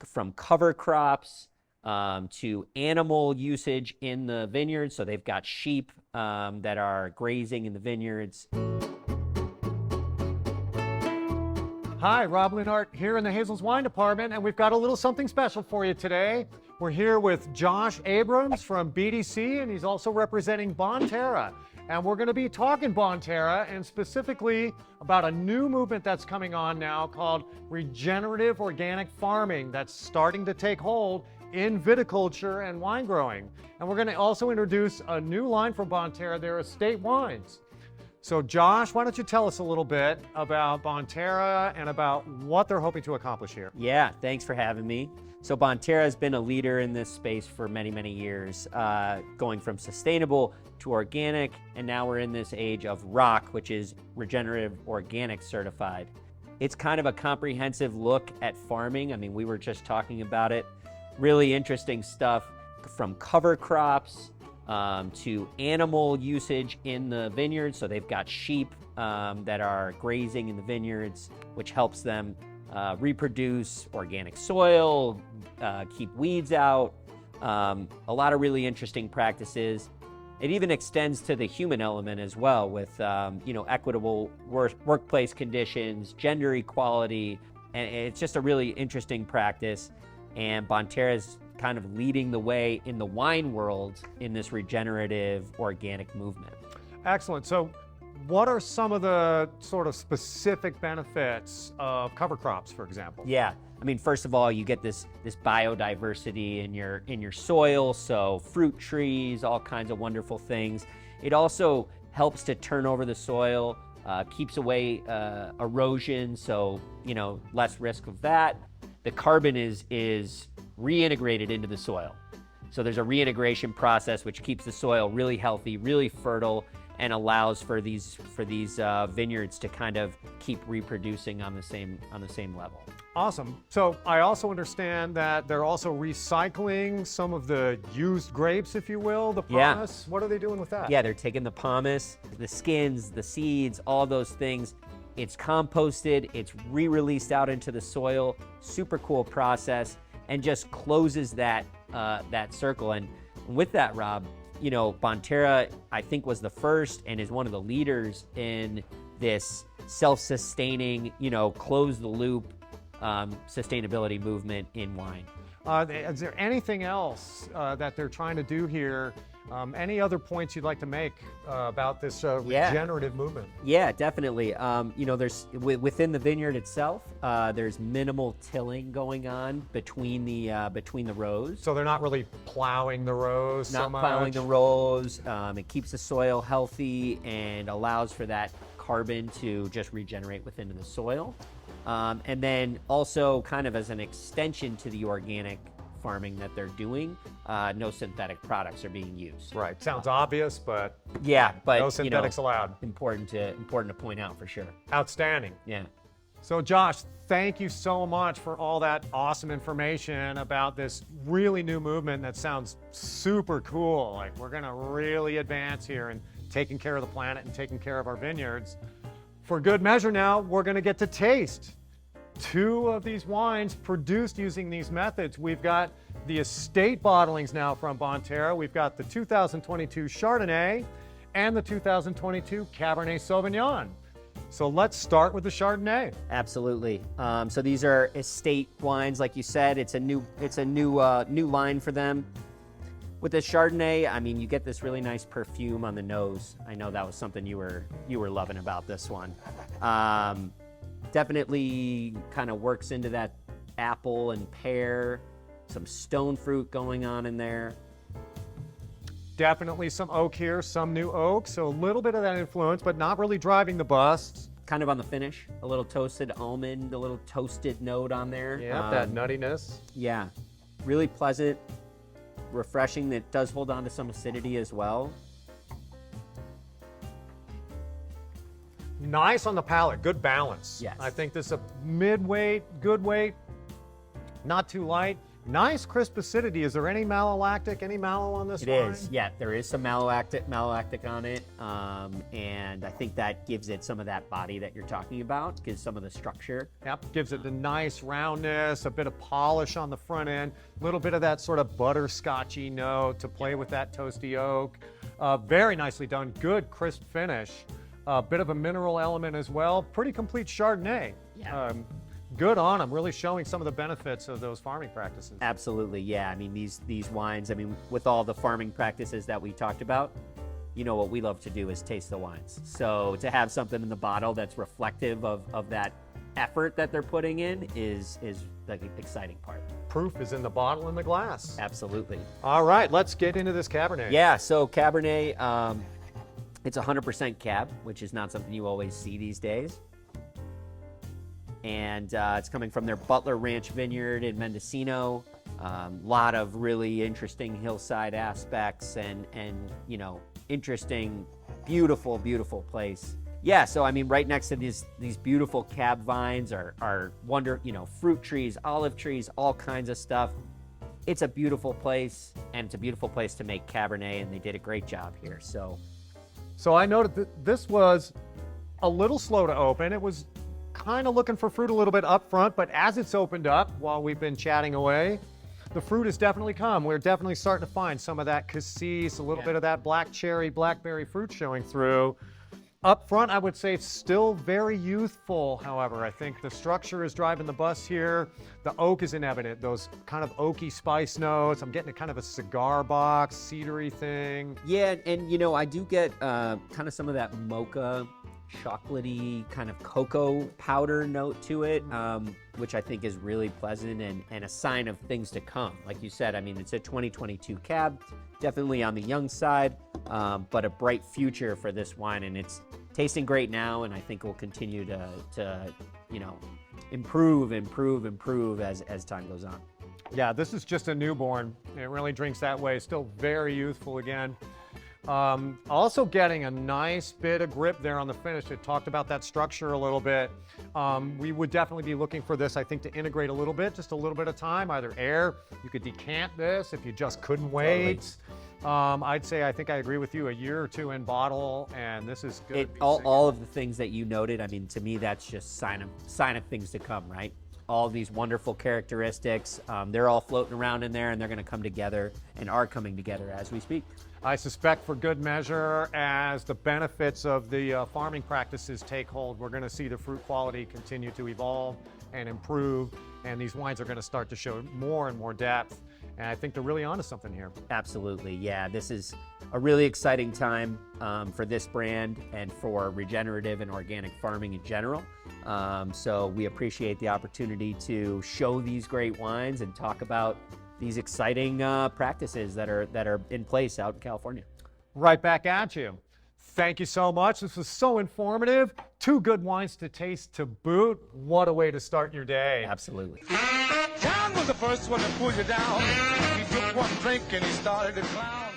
from cover crops to animal usage in the vineyards. So they've got sheep that are grazing in the vineyards. Hi, Rob Linhart here in the Hazel's Wine Department, and we've got a little something special for you today. We're here with Josh Abrams from BDC, and he's also representing Bonterra. And we're going to be talking Bonterra, and specifically about a new movement that's coming on now called regenerative organic farming that's starting to take hold in viticulture and wine growing. And we're going to also introduce a new line from Bonterra, their estate wines. So Josh, why don't you tell us a little bit about Bonterra and about what they're hoping to accomplish here? Yeah, thanks for having me. So Bonterra has been a leader in this space for many, many years, going from sustainable to organic, and now we're in this age of ROC, which is Regenerative Organic Certified. It's kind of a comprehensive look at farming. I mean, we were just talking about it. Really interesting stuff from cover crops to animal usage in the vineyards. So they've got sheep that are grazing in the vineyards, which helps them reproduce organic soil, keep weeds out, a lot of really interesting practices. It even extends to the human element as well with equitable workplace conditions, gender equality, and it's just a really interesting practice. And Bonterra is kind of leading the way in the wine world in this regenerative organic movement. Excellent. So what are some of the sort of specific benefits of cover crops, for example? Yeah, I mean, first of all, you get this biodiversity in your soil, so fruit trees, all kinds of wonderful things. It also helps to turn over the soil, keeps away erosion, so less risk of that. The carbon is reintegrated into the soil. So there's a reintegration process which keeps the soil really healthy, really fertile, and allows for these vineyards to kind of keep reproducing on the same level. Awesome. So I also understand that they're also recycling some of the used grapes, if you will, the pomace. Yeah. What are they doing with that? Yeah, they're taking the pomace, the skins, the seeds, all those things. It's composted, it's re-released out into the soil, super cool process, and just closes that circle. And with that, Rob, Bonterra, I think, was the first and is one of the leaders in this self-sustaining, close the loop sustainability movement in wine. Is there anything else that they're trying to do here? Any other points you'd like to make about this regenerative movement? Yeah, definitely. There's within the vineyard itself, there's minimal tilling going on between the rows. So they're not really plowing the rows so much? Not plowing the rows. It keeps the soil healthy and allows for that carbon to just regenerate within the soil. And then also, kind of as an extension to the organic farming that they're doing, no synthetic products are being used. Right. Sounds obvious, but yeah, but no synthetics allowed. Important to point out for sure. Outstanding. Yeah. So Josh, thank you so much for all that awesome information about this really new movement that sounds super cool. Like, we're gonna really advance here in taking care of the planet and taking care of our vineyards. For good measure now, we're gonna get to taste two of these wines produced using these methods. We've got the estate bottlings now from Bonterra. We've got the 2022 Chardonnay and the 2022 Cabernet Sauvignon. So let's start with the Chardonnay. Absolutely. So these are estate wines, like you said. It's a new line for them. With the Chardonnay, I mean, you get this really nice perfume on the nose. I know that was something you were loving about this one. Definitely kind of works into that apple and pear, some stone fruit going on in there. Definitely some oak here, some new oak, so a little bit of that influence, but not really driving the bus. Kind of on the finish, a little toasted almond, a little toasted note on there. Yeah, that nuttiness. Yeah, really pleasant, refreshing. That does hold on to some acidity as well. Nice on the palate, good balance. Yes. I think this is a mid-weight, good weight, not too light, Nice crisp acidity. Is there any malolactic, any mallow on this It wine? is, yeah. There is some malolactic on it, and I think that gives it some of that body that you're talking about, gives some of the structure. Yep, gives it the nice roundness, a bit of polish on the front end, a little bit of that sort of butterscotchy note to play with that toasty oak. Very nicely done, good crisp finish. A bit of a mineral element as well. Pretty complete Chardonnay. Yeah. Good on them, really showing some of the benefits of those farming practices. Absolutely, yeah. I mean, these wines, I mean, with all the farming practices that we talked about, you know, what we love to do is taste the wines. So to have something in the bottle that's reflective of that effort that they're putting in is the exciting part. Proof is in the bottle and the glass. Absolutely. All right, let's get into this Cabernet. Yeah, so Cabernet, it's 100% Cab, which is not something you always see these days. And it's coming from their Butler Ranch Vineyard in Mendocino. Lot of really interesting hillside aspects and you know, interesting, beautiful, beautiful place. Yeah, so I mean, right next to these beautiful Cab vines are fruit trees, olive trees, all kinds of stuff. It's a beautiful place, and it's a beautiful place to make Cabernet, and they did a great job here. So I noted that this was a little slow to open. It was kind of looking for fruit a little bit up front, but as it's opened up while we've been chatting away, the fruit has definitely come. We're definitely starting to find some of that cassis, a little bit of that black cherry, blackberry fruit showing through. Up front, I would say it's still very youthful, however. I think the structure is driving the bus here. The oak is in evident, those kind of oaky spice notes. I'm getting a kind of a cigar box, cedary thing. Yeah, and you know, I do get kind of some of that mocha, chocolatey kind of cocoa powder note to it, which I think is really pleasant and a sign of things to come. Like you said, I mean, it's a 2022 Cab, definitely on the young side, but a bright future for this wine, and it's tasting great now, and I think will continue to you know, improve as time goes on. Yeah, this is just a newborn. It really drinks that way. Still very youthful again. Also getting a nice bit of grip there on the finish. It talked about that structure a little bit. We would definitely be looking for this, I think, to integrate a little bit, just a little bit of time, either air. You could decant this if you just couldn't wait. I'd say, I think I agree with you, a year or two in bottle, and this is good. All of the things that you noted, I mean, to me, that's just sign of things to come, right? All these wonderful characteristics, they're all floating around in there, and they're going to come together and are coming together as we speak. I suspect for good measure, as the benefits of the farming practices take hold, we're going to see the fruit quality continue to evolve and improve, and these wines are going to start to show more and more depth. And I think they're really onto something here. Absolutely, yeah. This is a really exciting time for this brand and for regenerative and organic farming in general. So we appreciate the opportunity to show these great wines and talk about these exciting practices that are in place out in California. Right back at you. Thank you so much. This was so informative. 2 good wines to taste to boot. What a way to start your day. Absolutely. John was the first one to pull you down. He took one drink and he started to clown.